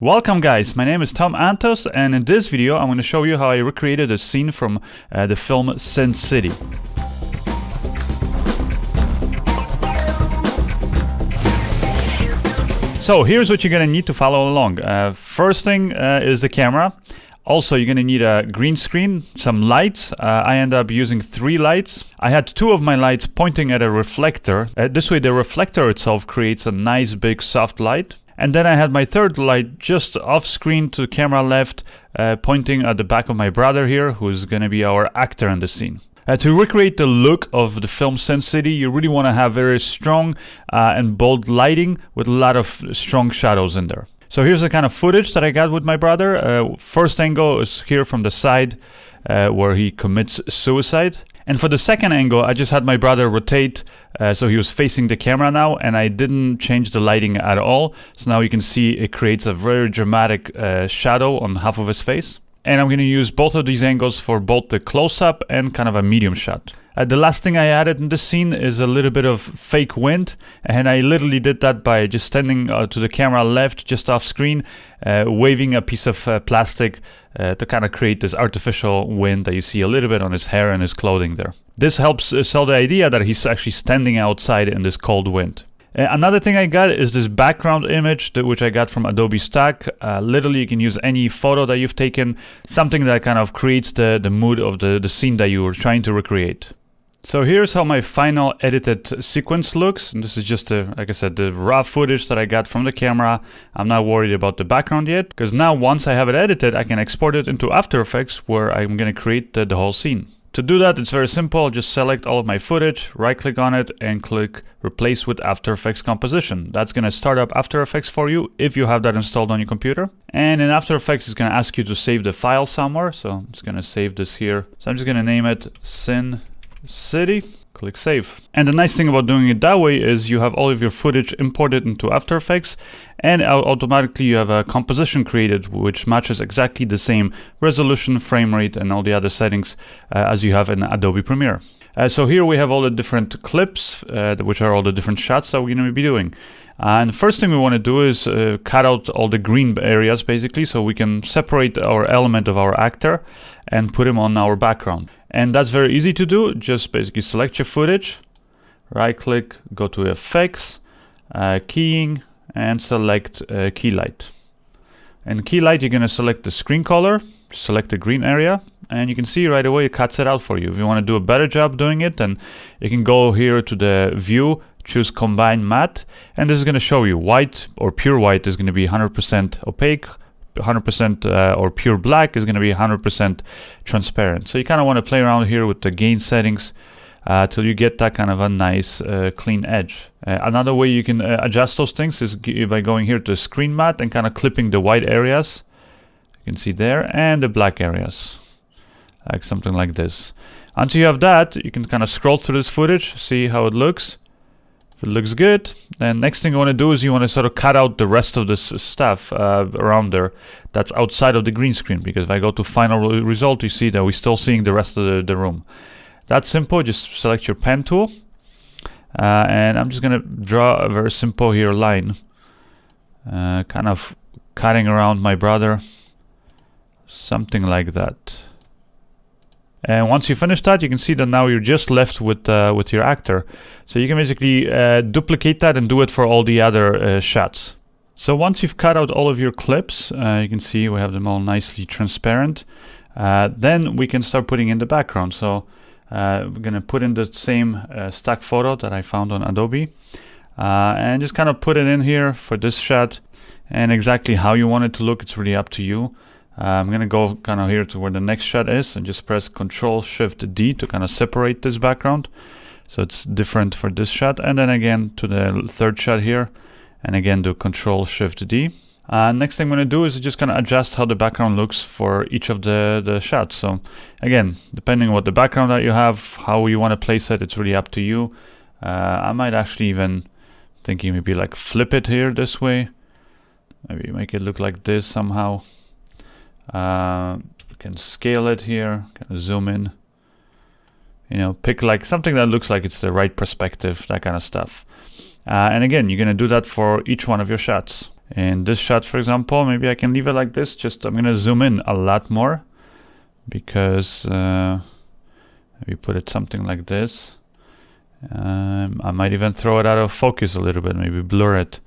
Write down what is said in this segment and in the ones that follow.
Welcome guys, my name is Tom Antos, and in this video I'm going to show you how I recreated a scene from the film Sin City. So here's what you're going to need to follow along. First thing is the camera. Also, you're going to need a green screen, some lights. I end up using 3 lights. I had 2 of my lights pointing at a reflector. This way the reflector itself creates a nice big soft light. And then I had my 3rd light just off screen to the camera left, pointing at the back of my brother here, who's going to be our actor in the scene. To recreate the look of the film Sin City, you really want to have very strong and bold lighting with a lot of strong shadows in there. So here's the kind of footage that I got with my brother. First angle is here from the side where he commits suicide. And for the second angle, I just had my brother rotate, so he was facing the camera now, and I didn't change the lighting at all. So now you can see it creates a very dramatic shadow on half of his face. And I'm going to use both of these angles for both the close-up and kind of a medium shot. The last thing I added in this scene is a little bit of fake wind, and I literally did that by just standing to the camera left, just off screen, waving a piece of plastic to kind of create this artificial wind that you see a little bit on his hair and his clothing there. This helps sell the idea that he's actually standing outside in this cold wind. Another thing I got is this background image, which I got from Adobe Stock. Literally, you can use any photo that you've taken, something that kind of creates the mood of the scene that you were trying to recreate. So here's how my final edited sequence looks. And this is just, like I said, the raw footage that I got from the camera. I'm not worried about the background yet, because now once I have it edited, I can export it into After Effects, where I'm going to create the whole scene. To do that, it's very simple. Just select all of my footage, right-click on it, and click Replace with After Effects Composition. That's going to start up After Effects for you if you have that installed on your computer. And in After Effects, it's going to ask you to save the file somewhere. So I'm just going to save this here. So I'm just going to name it Sin City. Click Save. And the nice thing about doing it that way is you have all of your footage imported into After Effects, and automatically you have a composition created which matches exactly the same resolution, frame rate, and all the other settings as you have in Adobe Premiere. So here we have all the different clips, which are all the different shots that we're going to be doing. And the first thing we want to do is cut out all the green areas, basically, so we can separate our element of our actor and put him on our background. And that's very easy to do. Just basically select your footage, right click, go to Effects, Keying, and select Key Light. And Key Light, you're going to select the screen color, select the green area, and you can see right away it cuts it out for you. If you want to do a better job doing it, then you can go here to the View, choose Combine Matte, and this is going to show you white or pure white is going to be 100% opaque, 100% or pure black is going to be 100% transparent. So you kind of want to play around here with the gain settings till you get that kind of a nice clean edge. Another way you can adjust those things is by going here to screen matte and kind of clipping the white areas. You can see there, and the black areas, like something like this. Once you have that, you can kind of scroll through this footage, see how it looks. If it looks good, then next thing you want to do is you want to sort of cut out the rest of this stuff around there that's outside of the green screen, because if I go to final result, you see that we're still seeing the rest of the room. That's simple. Just select your pen tool, and I'm just going to draw a very simple here line, kind of cutting around my brother, something like that. And once you finish that, you can see that now you're just left with your actor. So you can basically duplicate that and do it for all the other shots. So once you've cut out all of your clips, you can see we have them all nicely transparent. Then we can start putting in the background. So we're going to put in the same stock photo that I found on Adobe. And just kind of put it in here for this shot. And exactly how you want it to look, it's really up to you. I'm going to go kind of here to where the next shot is and just press Ctrl-Shift-D to kind of separate this background. So it's different for this shot. And then again to the 3rd shot here. And again do Ctrl-Shift-D. Next thing I'm going to do is just kind of adjust how the background looks for each of the shots. So again, depending on what the background that you have, how you want to place it, it's really up to you. I might actually even thinking maybe like flip it here this way. Maybe make it look like this somehow. Can scale it here, can zoom in, pick like something that looks like it's the right perspective, that kind of stuff. And again, you're going to do that for each one of your shots. In this shot, for example, maybe I can leave it like this. Just I'm gonna zoom in a lot more because maybe put it something like this. I might even throw it out of focus a little bit, maybe blur it.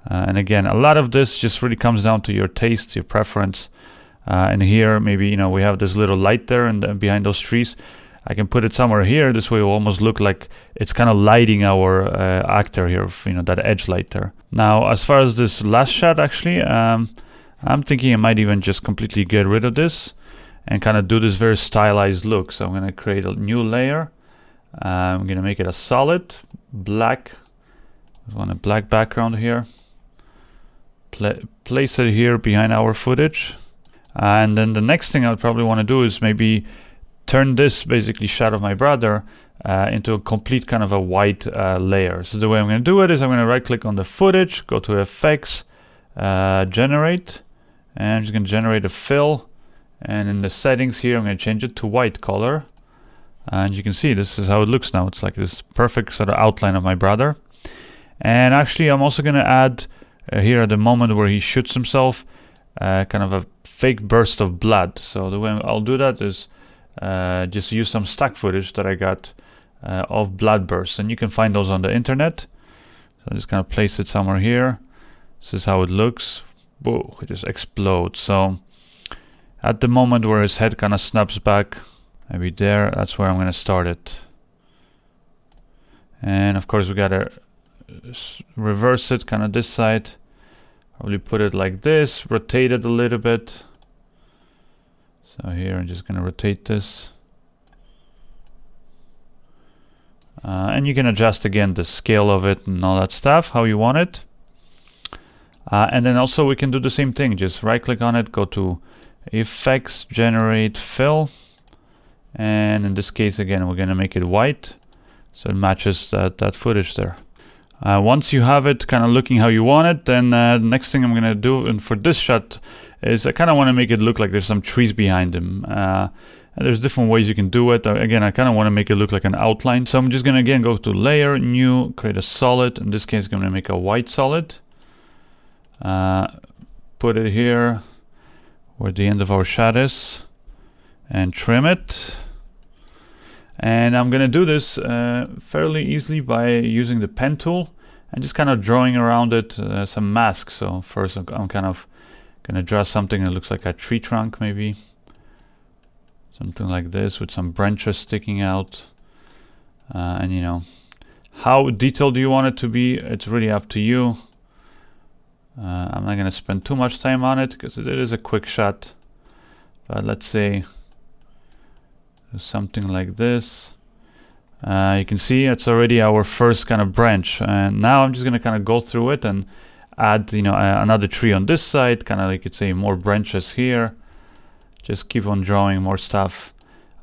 And again, a lot of this just really comes down to your taste, your preference. And here, maybe, you know, we have this little light there and behind those trees. I can put it somewhere here. This way it will almost look like it's kind of lighting our actor here, you know, that edge light there. Now, as far as this last shot, actually, I'm thinking I might even just completely get rid of this and kind of do this very stylized look. So I'm going to create a new layer. I'm going to make it a solid black. I want a black background here. Place it here behind our footage. And then the next thing I'll probably want to do is maybe turn this basically shot of my brother into a complete kind of a white layer. So the way I'm going to do it is I'm going to right click on the footage, go to effects, generate, and I'm just going to generate a fill. And in the settings here, I'm going to change it to white color. And you can see this is how it looks now. It's like this perfect sort of outline of my brother. And actually, I'm also going to add here at the moment where he shoots himself, kind of a fake burst of blood. So the way I'll do that is just use some stock footage that I got of blood bursts, and you can find those on the internet. So I'm just gonna place it somewhere here. This is how it looks. Whoa, it just explodes. So at the moment where his head kind of snaps back, maybe there, that's where I'm gonna start it. And of course we gotta reverse it, kind of this side. Probably put it like this, rotate it a little bit. So here I'm just going to rotate this. And you can adjust again the scale of it and all that stuff, how you want it. And then also we can do the same thing. Just right click on it, go to effects, generate fill. And in this case, again, we're going to make it white. So it matches that footage there. Once you have it kind of looking how you want it, then the next thing I'm going to do, and for this shot, is I kind of want to make it look like there's some trees behind him. And there's different ways you can do it. Again, I kind of want to make it look like an outline. So I'm just going to again go to layer, new, create a solid. In this case, I'm going to make a white solid. Put it here where the end of our shot is and trim it. And I'm going to do this fairly easily by using the pen tool and just kind of drawing around it some masks. So first I'm kind of going to draw something that looks like a tree trunk, maybe. Something like this with some branches sticking out. And you know, how detailed do you want it to be? It's really up to you. I'm not going to spend too much time on it because it is a quick shot. But let's say something like this. You can see it's already our first kind of branch, and now I'm just going to kind of go through it and add, you know, another tree on this side, kind of, you could say, more branches here. Just keep on drawing more stuff,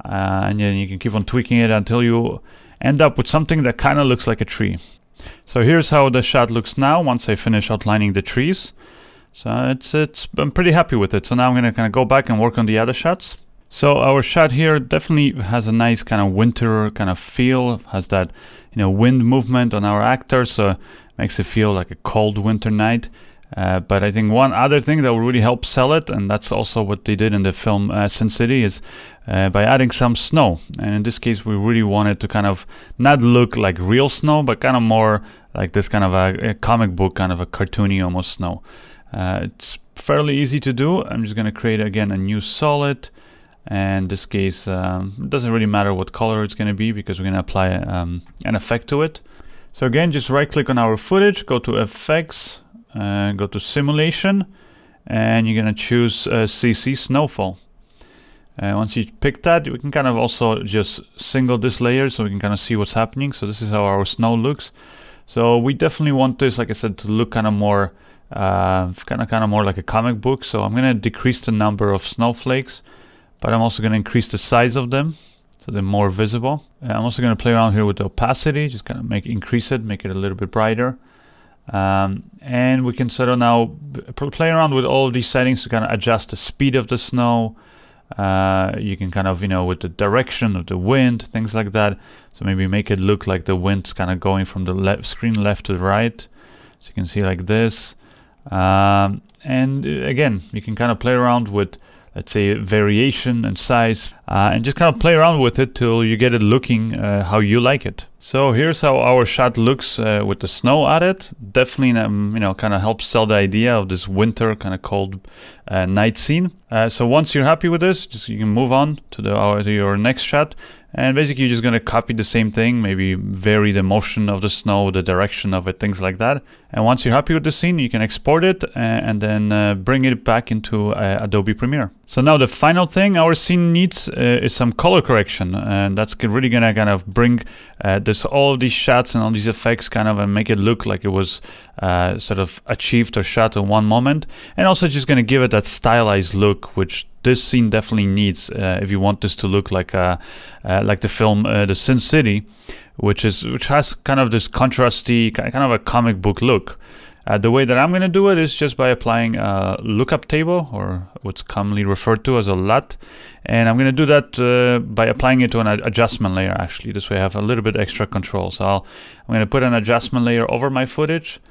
and then you can keep on tweaking it until you end up with something that kind of looks like a tree. So here's how the shot looks now once I finish outlining the trees. So I'm pretty happy with it. So now I'm going to kind of go back and work on the other shots. So our shot here definitely has a nice kind of winter kind of feel, has that, you know, wind movement on our actor, so makes it feel like a cold winter night. But I think one other thing that will really help sell it, and that's also what they did in the film Sin City, is by adding some snow. And in this case, we really wanted to kind of not look like real snow, but kind of more like this kind of a comic book, kind of a cartoony almost snow. It's fairly easy to do. I'm just going to create again a new solid. And in this case, it doesn't really matter what color it's going to be because we're going to apply an effect to it. So again, just right click on our footage, go to effects, go to simulation, and you're going to choose CC snowfall. Once you pick that, we can kind of also just single this layer so we can kind of see what's happening. So this is how our snow looks. So we definitely want this, like I said, to look kind of more more like a comic book. So I'm going to decrease the number of snowflakes, but I'm also going to increase the size of them so they're more visible. I'm also going to play around here with the opacity, just kind of increase it, make it a little bit brighter. And we can sort of now play around with all of these settings to kind of adjust the speed of the snow. You can kind of, you know, with the direction of the wind, things like that. So maybe make it look like the wind's kind of going from the screen left to the right. So you can see like this. And again, you can kind of play around with, let's say, variation and size, and just kind of play around with it till you get it looking how you like it. So here's how our shot looks with the snow added. Definitely, kind of helps sell the idea of this winter kind of cold night scene. So once you're happy with this, you can move on to your next shot. And basically, you're just going to copy the same thing, maybe vary the motion of the snow, the direction of it, things like that. And once you're happy with the scene, you can export it and then bring it back into Adobe Premiere. So now the final thing our scene needs is some color correction. And that's really going to kind of bring all of these shots and all these effects kind of and make it look like it was sort of achieved or shot in one moment. And also just going to give it that stylized look, which this scene definitely needs if you want this to look like the film The Sin City, which has kind of this contrasty, kind of a comic book look. The way that I'm going to do it is just by applying a lookup table, or what's commonly referred to as a LUT. And I'm going to do that by applying it to an adjustment layer, actually. This way I have a little bit extra control. So I'm going to put an adjustment layer over my footage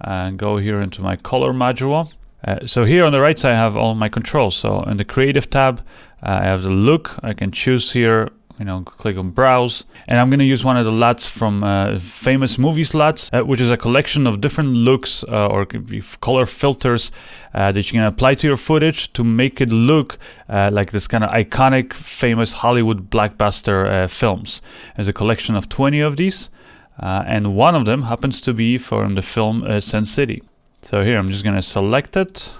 and go here into my color module. So here on the right side I have all my controls. So in the creative tab I have the look. I can choose here, click on browse, and I'm going to use one of the LUTs from Famous Movies LUTs, which is a collection of different looks or color filters that you can apply to your footage to make it look like this kind of iconic famous Hollywood blockbuster films. There's a collection of 20 of these, and one of them happens to be from the film Sin City. So here I'm just going to select it,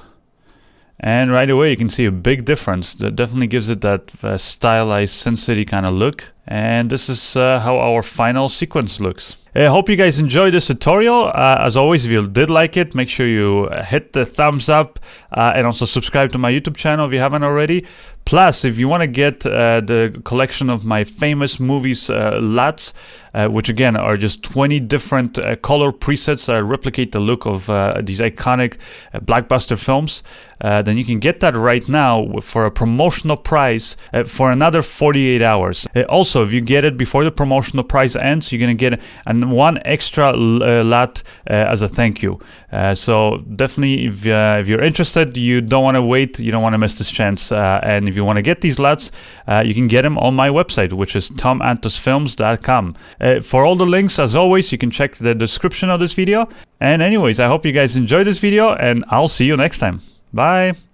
and right away you can see a big difference. That definitely gives it that stylized Sin City kind of look. And this is how our final sequence looks. I hope you guys enjoyed this tutorial. As always, if you did like it, make sure you hit the thumbs up and also subscribe to my YouTube channel if you haven't already. Plus, if you want to get the collection of my Famous Movies LUTs, which again are just 20 different color presets that replicate the look of these iconic blockbuster films, then you can get that right now for a promotional price for another 48 hours. Also, if you get it before the promotional price ends, you're going to get one extra LUT as a thank you. So definitely, if you're interested, you don't want to wait, you don't want to miss this chance. And if you want to get these LUTs, you can get them on my website, which is tomantosfilms.com. For all the links, as always, you can check the description of this video. And anyways, I hope you guys enjoyed this video, and I'll see you next time. Bye!